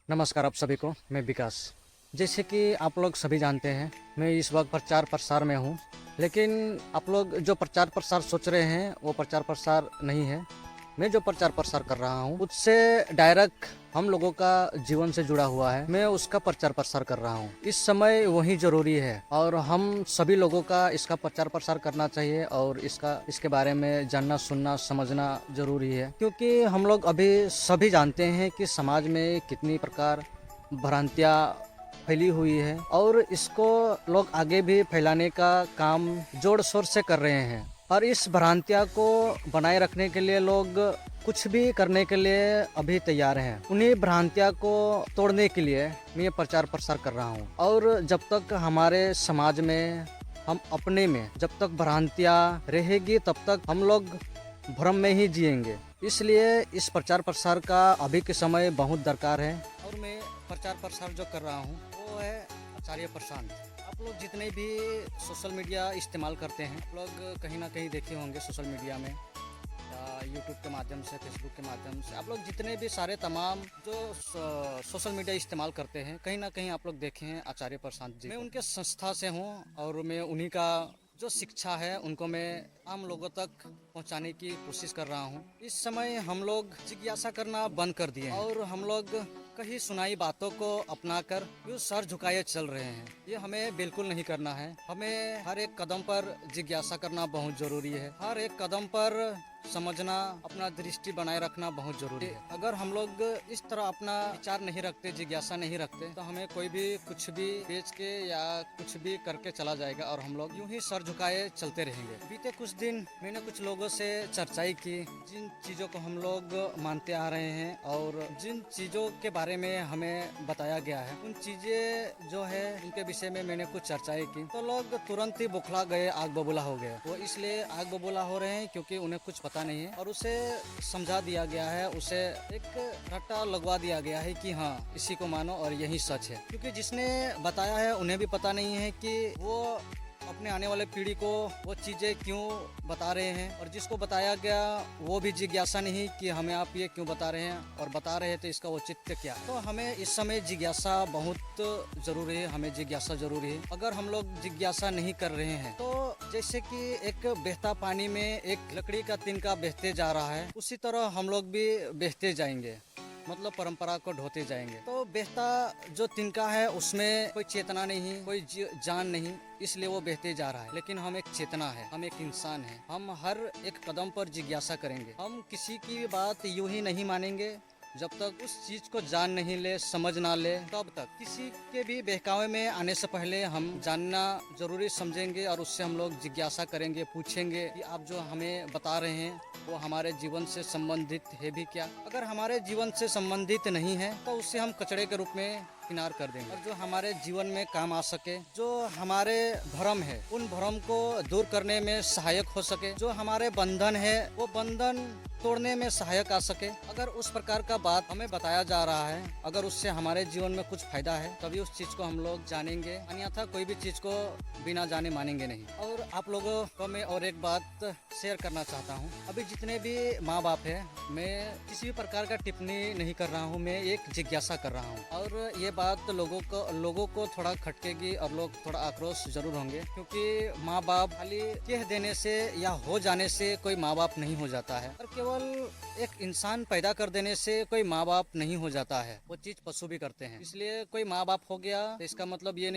नमस्कार आप सभी को। मैं विकास। जैसे कि आप लोग सभी जानते हैं, मैं इस वक्त प्रचार प्रसार में हूँ। लेकिन आप लोग जो प्रचार प्रसार सोच रहे हैं वो प्रचार प्रसार नहीं है। मैं जो प्रचार प्रसार कर रहा हूँ उससे डायरेक्ट हम लोगों का जीवन से जुड़ा हुआ है। मैं उसका प्रचार प्रसार कर रहा हूँ। इस समय वही जरूरी है और हम सभी लोगों का इसका प्रचार प्रसार करना चाहिए और इसके बारे में जानना सुनना समझना जरूरी है, क्योंकि हम लोग अभी सभी जानते हैं कि समाज में कितनी प्रकार भ्रांतियाँ फैली हुई है और इसको लोग आगे भी फैलाने का काम जोर शोर से कर रहे हैं। और इस भ्रांतियाँ को बनाए रखने के लिए लोग कुछ भी करने के लिए अभी तैयार हैं। उन्हीं भ्रांतियाँ को तोड़ने के लिए मैं ये प्रचार प्रसार कर रहा हूँ। और जब तक हमारे समाज में हम अपने में जब तक भ्रांतियाँ रहेगी तब तक हम लोग भ्रम में ही जिएंगे। इसलिए इस प्रचार प्रसार का अभी के समय बहुत दरकार है। और मैं प्रचार प्रसार जो कर रहा हूँ वो है आचार्य प्रशांत। आप लोग जितने भी सोशल मीडिया इस्तेमाल करते हैं, आप लोग कहीं ना कहीं देखे होंगे सोशल मीडिया में या यूट्यूब के माध्यम से, फेसबुक के माध्यम से, आप लोग जितने भी सारे तमाम जो सोशल मीडिया इस्तेमाल करते हैं, कहीं ना कहीं आप लोग देखे हैं आचार्य प्रशांत जी। मैं उनके संस्था से हूँ और मैं उन्हीं का जो शिक्षा है उनको मैं आम लोगों तक पहुंचाने की कोशिश कर रहा हूं। इस समय हम लोग जिज्ञासा करना बंद कर दिए हैं और हम लोग कहीं सुनाई बातों को अपनाकर यूं सर झुकाए चल रहे हैं। ये हमें बिल्कुल नहीं करना है। हमें हर एक कदम पर जिज्ञासा करना बहुत जरूरी है। हर एक कदम पर समझना, अपना दृष्टि बनाए रखना बहुत जरूरी है। अगर हम लोग इस तरह अपना विचार नहीं रखते, जिज्ञासा नहीं रखते, तो हमें कोई भी कुछ भी बेच के या कुछ भी करके चला जाएगा और हम लोग यूं ही सर झुकाए चलते रहेंगे। बीते कुछ दिन मैंने कुछ लोगों से चर्चाई की जिन चीज़ों को हम लोग मानते आ रहे हैं और जिन चीज़ों के बारे में हमें बताया गया है, उन चीज़ें जो है उनके विषय में मैंने कुछ चर्चाएं की तो लोग तुरंत ही बुखला गए, आग बबूला हो गए। वो इसलिए आग बबूला हो रहे हैं क्योंकि उन्हें कुछ पता नहीं है और उसे समझा दिया गया है, उसे एक रट्टा लगवा दिया गया है कि हाँ इसी को मानो और यही सच है। क्योंकि जिसने बताया है उन्हें भी पता नहीं है कि वो अपने आने वाले पीढ़ी को वो चीज़ें क्यों बता रहे हैं, और जिसको बताया गया वो भी जिज्ञासा नहीं कि हमें आप ये क्यों बता रहे हैं और बता रहे हैं तो इसका औचित्य क्या है। तो हमें इस समय जिज्ञासा बहुत जरूरी है। हमें जिज्ञासा जरूरी है। अगर हम लोग जिज्ञासा नहीं कर रहे हैं तो जैसे कि एक बहता पानी में एक लकड़ी का तिनका बहते जा रहा है, उसी तरह हम लोग भी बहते जाएंगे, मतलब परंपरा को ढोते जाएंगे। तो बहता जो तिनका है उसमें कोई चेतना नहीं, कोई जान नहीं, इसलिए वो बहते जा रहा है। लेकिन हम एक चेतना है, हम एक इंसान है। हम हर एक कदम पर जिज्ञासा करेंगे। हम किसी की बात यूं ही नहीं मानेंगे जब तक उस चीज को जान नहीं ले, समझ ना ले, तब तक किसी के भी बहकावे में आने से पहले हम जानना जरूरी समझेंगे और उससे हम लोग जिज्ञासा करेंगे, पूछेंगे कि आप जो हमें बता रहे हैं वो हमारे जीवन से संबंधित है भी क्या। अगर हमारे जीवन से संबंधित नहीं है तो उससे हम कचड़े के रूप में किनार कर देंगे। और जो हमारे जीवन में काम आ सके, जो हमारे भ्रम है उन भ्रम को दूर करने में सहायक हो सके, जो हमारे बंधन है वो बंधन तोड़ने में सहायक आ सके, अगर उस प्रकार का बात हमें बताया जा रहा है, अगर उससे हमारे जीवन में कुछ फायदा है, तभी उस चीज को हम लोग जानेंगे, अन्यथा कोई भी चीज को बिना जाने मानेंगे नहीं। और आप लोगों को मैं और एक बात शेयर करना चाहता हूँ। अभी जितने भी माँ बाप है, मैं किसी भी प्रकार का टिप्पणी नहीं कर रहा हूँ, मैं एक जिज्ञासा कर रहा हूँ। और ये बात लोगों को थोड़ा खटकेगी और लोग थोड़ा आक्रोश जरूर होंगे, क्योंकि माँ बाप खाली कह देने से या हो जाने से कोई माँ बाप नहीं हो जाता है, और केवल एक इंसान पैदा कर देने से कोई माँ बाप नहीं हो जाता है। वो चीज पशु भी करते हैं। इसलिए कोई माँ बाप हो गया तो इसका मतलब ये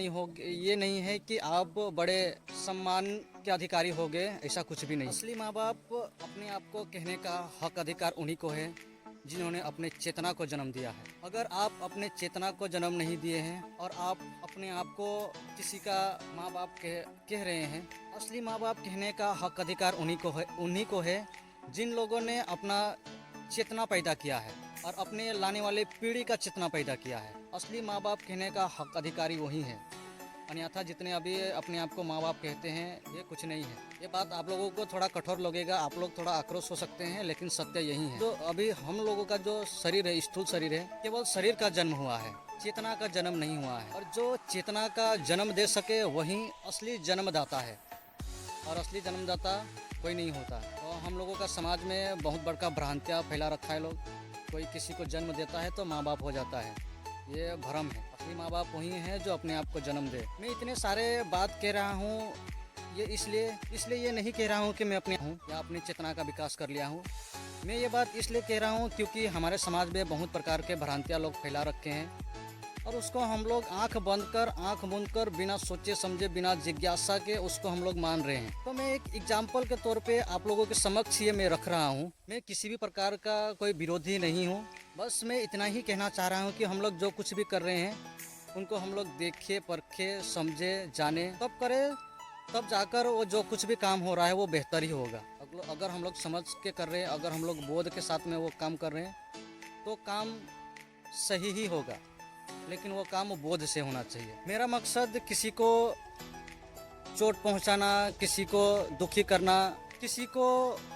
नहीं है कि आप बड़े सम्मान के अधिकारी हो गए, ऐसा कुछ भी नहीं। असली माँ बाप अपने आप को कहने का हक अधिकार उन्हीं को है जिन्होंने अपने चेतना को जन्म दिया है। अगर आप अपने चेतना को जन्म नहीं दिए हैं और आप अपने आप को किसी का माँ बाप कह रहे हैं, असली माँ बाप कहने का हक अधिकार उन्हीं को है जिन लोगों ने अपना चेतना पैदा किया है और अपने लाने वाले पीढ़ी का चेतना पैदा किया है। असली माँ बाप कहने का हक अधिकारी वही है, अन्यथा जितने अभी अपने आप को माँ बाप कहते हैं ये कुछ नहीं है। ये बात आप लोगों को थोड़ा कठोर लगेगा, आप लोग थोड़ा आक्रोश हो सकते हैं, लेकिन सत्य यही है। तो अभी हम लोगों का जो शरीर है, स्थूल शरीर है, केवल शरीर का जन्म हुआ है, चेतना का जन्म नहीं हुआ है। और जो चेतना का जन्म दे सके वही असली जन्मदाता है, और असली जन्मदाता कोई नहीं होता। तो हम लोगों का समाज में बहुत बड़का भ्रांतियाँ फैला रखा है। लोग कोई किसी को जन्म देता है तो माँ बाप हो जाता है, ये भ्रम है। असली माँ बाप वही हैं जो अपने आप को जन्म दे। मैं इतने सारे बात कह रहा हूँ, ये इसलिए ये नहीं कह रहा हूँ कि मैं अपने हूँ या अपनी चेतना का विकास कर लिया हूँ। मैं ये बात इसलिए कह रहा हूँ क्योंकि हमारे समाज में बहुत प्रकार के भ्रांतियाँ लोग फैला रखे हैं और उसको हम लोग आंख मूंद कर बिना सोचे समझे, बिना जिज्ञासा के उसको हम लोग मान रहे हैं। तो मैं एक एग्जाम्पल के तौर पे आप लोगों के समक्ष ये मैं रख रहा हूँ। मैं किसी भी प्रकार का कोई विरोधी नहीं हूँ, बस मैं इतना ही कहना चाह रहा हूँ कि हम लोग जो कुछ भी कर रहे हैं उनको हम लोग देखे, परखे, समझे, जाने, तब करें, तब जाकर वो जो कुछ भी काम हो रहा है वो बेहतर ही होगा। अगर हम लोग समझ के कर रहे हैं, अगर हम लोग बोध के साथ में वो काम कर रहे हैं तो काम सही ही होगा, लेकिन वो काम बोध से होना चाहिए। मेरा मकसद किसी को चोट पहुंचाना, किसी को दुखी करना, किसी को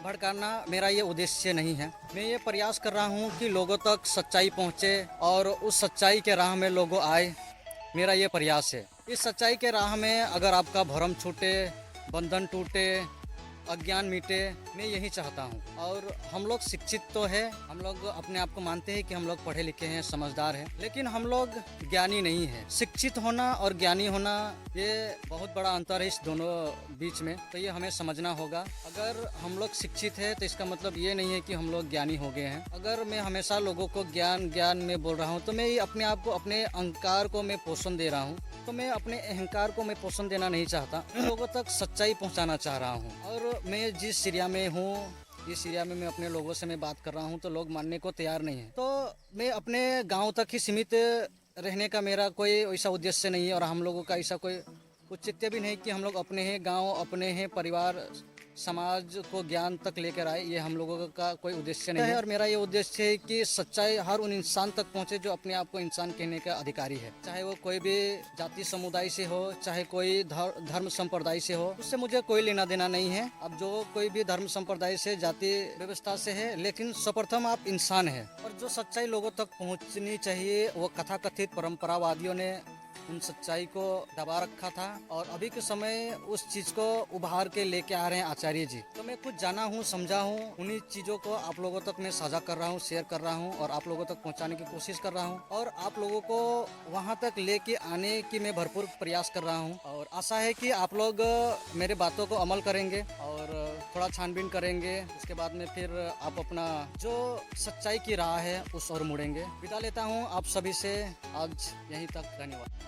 भड़काना मेरा ये उद्देश्य नहीं है। मैं ये प्रयास कर रहा हूँ कि लोगों तक सच्चाई पहुँचे और उस सच्चाई के राह में लोगों आए, मेरा ये प्रयास है। इस सच्चाई के राह में अगर आपका भरम छूटे, बंधन टूटे, अज्ञान मिटे, मैं यही चाहता हूँ। और हम लोग शिक्षित तो है, हम लोग अपने आप को मानते हैं कि हम लोग पढ़े लिखे हैं, समझदार हैं, लेकिन हम लोग ज्ञानी नहीं है। शिक्षित होना और ज्ञानी होना ये बहुत बड़ा अंतर है इस दोनों बीच में, तो ये हमें समझना होगा। अगर हम लोग शिक्षित है तो इसका मतलब ये नहीं है कि हम लोग ज्ञानी हो गए हैं। अगर मैं हमेशा लोगों को ज्ञान में बोल रहा हूँ तो मैं अपने आप को, अपने अहंकार को मैं पोषण दे रहा हूँ। तो मैं अपने अहंकार को मैं पोषण देना नहीं चाहता, मैं लोगों तक सच्चाई पहुँचाना चाह रहा हूँ। और मैं जिस एरिया में हूँ, इस एरिया में मैं अपने लोगों से मैं बात कर रहा हूँ तो लोग मानने को तैयार नहीं है। तो मैं अपने गांव तक ही सीमित रहने का मेरा कोई ऐसा उद्देश्य नहीं है और हम लोगों का ऐसा कोई औचित्य भी नहीं कि हम लोग अपने हैं गांव, अपने हैं परिवार, समाज को ज्ञान तक लेकर आए। ये हम लोगों का कोई उद्देश्य नहीं है। और मेरा ये उद्देश्य है कि सच्चाई हर उन इंसान तक पहुंचे जो अपने आप को इंसान कहने का अधिकारी है, चाहे वो कोई भी जाति समुदाय से हो, चाहे कोई धर्म संप्रदाय से हो, उससे मुझे कोई लेना देना नहीं है। अब जो कोई भी धर्म संप्रदाय से, जाति व्यवस्था से है, लेकिन सर्वप्रथम आप इंसान है। और जो सच्चाई लोगों तक पहुँचनी चाहिए वो कथाकथित परंपरावादियों ने उन सच्चाई को दबा रखा था और अभी के समय उस चीज को उभार के लेके आ रहे हैं आचार्य जी। तो मैं कुछ जाना हूँ, समझा हूँ, उन्हीं चीजों को आप लोगों तक मैं साझा कर रहा हूँ, शेयर कर रहा हूँ और आप लोगों तक पहुँचाने की कोशिश कर रहा हूँ और आप लोगों को वहाँ तक लेके आने की मैं भरपूर प्रयास कर रहा हूँ। और आशा है कि आप लोग मेरे बातों को अमल करेंगे और थोड़ा छानबीन करेंगे, उसके बाद में फिर आप अपना जो सच्चाई की राह है उस ओर मुड़ेंगे। विदा लेता हूँ आप सभी से, आज यहीं तक, धन्यवाद।